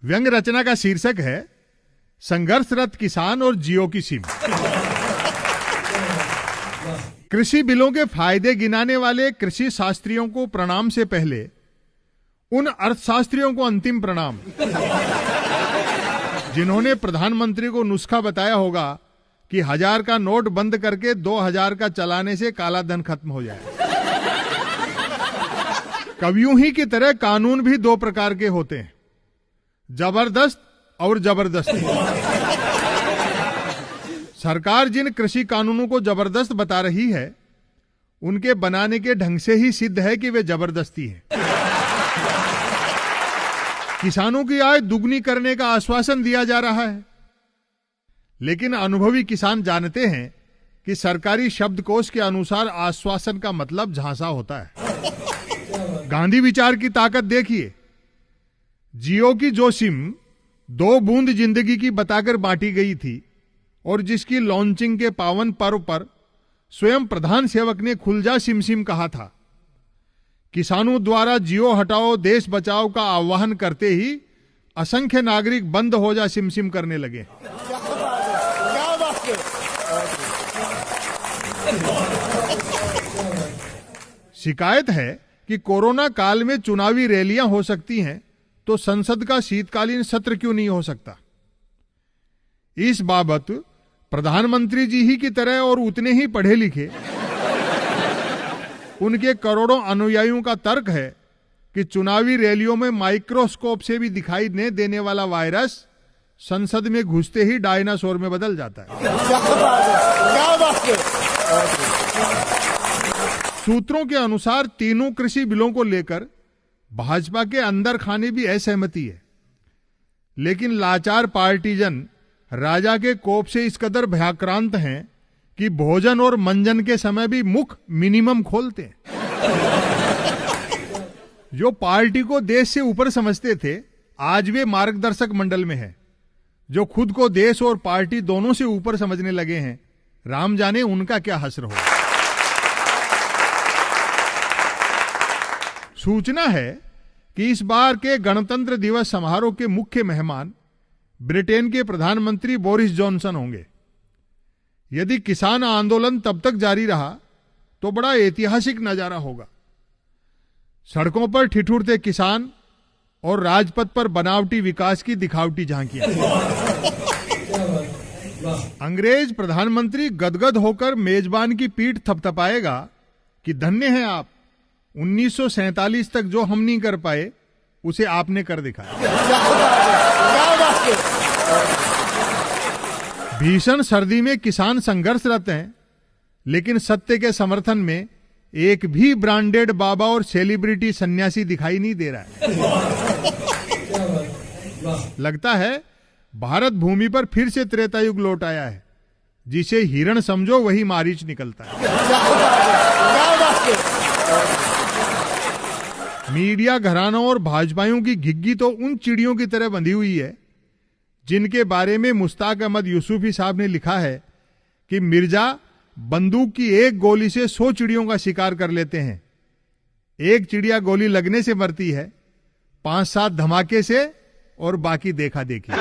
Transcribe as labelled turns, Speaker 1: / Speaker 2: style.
Speaker 1: व्यंग रचना का शीर्षक है संघर्षरत किसान और जियो की सिम। कृषि बिलों के फायदे गिनाने वाले कृषि शास्त्रियों को प्रणाम से पहले उन अर्थशास्त्रियों को अंतिम प्रणाम जिन्होंने प्रधानमंत्री को नुस्खा बताया होगा कि 1000 का नोट बंद करके 2000 का चलाने से काला धन खत्म हो जाए। कवियों ही की तरह कानून भी दो प्रकार के होते हैं, जबरदस्त और जबरदस्ती। सरकार जिन कृषि कानूनों को जबरदस्त बता रही है उनके बनाने के ढंग से ही सिद्ध है कि वे जबरदस्ती है। किसानों की आय दुगनी करने का आश्वासन दिया जा रहा है, लेकिन अनुभवी किसान जानते हैं कि सरकारी शब्दकोश के अनुसार आश्वासन का मतलब झांसा होता है। गांधी विचार की ताकत देखिए। जियो की जो सिम 2 बूंद जिंदगी की बताकर बांटी गई थी और जिसकी लॉन्चिंग के पावन पर्व पर स्वयं प्रधान सेवक ने खुल जा सिम सिम कहा था, किसानों द्वारा जियो हटाओ देश बचाओ का आह्वान करते ही असंख्य नागरिक बंद हो जा सिम सिम करने लगे। शिकायत है कि कोरोना काल में चुनावी रैलियां हो सकती हैं तो संसद का शीतकालीन सत्र क्यों नहीं हो सकता। इस बाबत प्रधानमंत्री जी ही की तरह और उतने ही पढ़े लिखे उनके करोड़ों अनुयायियों का तर्क है कि चुनावी रैलियों में माइक्रोस्कोप से भी दिखाई न देने वाला वायरस संसद में घुसते ही डायनासोर में बदल जाता है। सूत्रों के अनुसार तीनों कृषि बिलों को लेकर भाजपा के अंदर खाने भी असहमति है, लेकिन लाचार पार्टीजन राजा के कोप से इस कदर भयाक्रांत हैं कि भोजन और मंजन के समय भी मुख मिनिमम खोलते हैं। जो पार्टी को देश से ऊपर समझते थे आज वे मार्गदर्शक मंडल में हैं। जो खुद को देश और पार्टी दोनों से ऊपर समझने लगे हैं, राम जाने उनका क्या हश्र हो। सूचना है कि इस बार के गणतंत्र दिवस समारोह के मुख्य मेहमान ब्रिटेन के प्रधानमंत्री बोरिस जॉनसन होंगे। यदि किसान आंदोलन तब तक जारी रहा तो बड़ा ऐतिहासिक नजारा होगा। सड़कों पर ठिठुरते किसान और राजपथ पर बनावटी विकास की दिखावटी झांकियां। अंग्रेज प्रधानमंत्री गदगद होकर मेजबान की पीठ थपथपाएगा कि धन्य हैं आप, 1947 तक जो हम नहीं कर पाए उसे आपने कर दिखाया। भीषण सर्दी में किसान संघर्षरत हैं, लेकिन सत्य के समर्थन में एक भी ब्रांडेड बाबा और सेलिब्रिटी सन्यासी दिखाई नहीं दे रहा है। लगता है भारत भूमि पर फिर से त्रेता युग लौट आया है। जिसे हिरण समझो वही मारीच निकलता है। मीडिया घरानों और भाजपाइयों की घिग्गी तो उन चिड़ियों की तरह बंधी हुई है जिनके बारे में मुश्ताक अहमद यूसुफी साहब ने लिखा है कि मिर्जा बंदूक की एक गोली से 100 चिड़ियों का शिकार कर लेते हैं। एक चिड़िया गोली लगने से मरती है, 5-7 धमाके से और बाकी देखा देखी।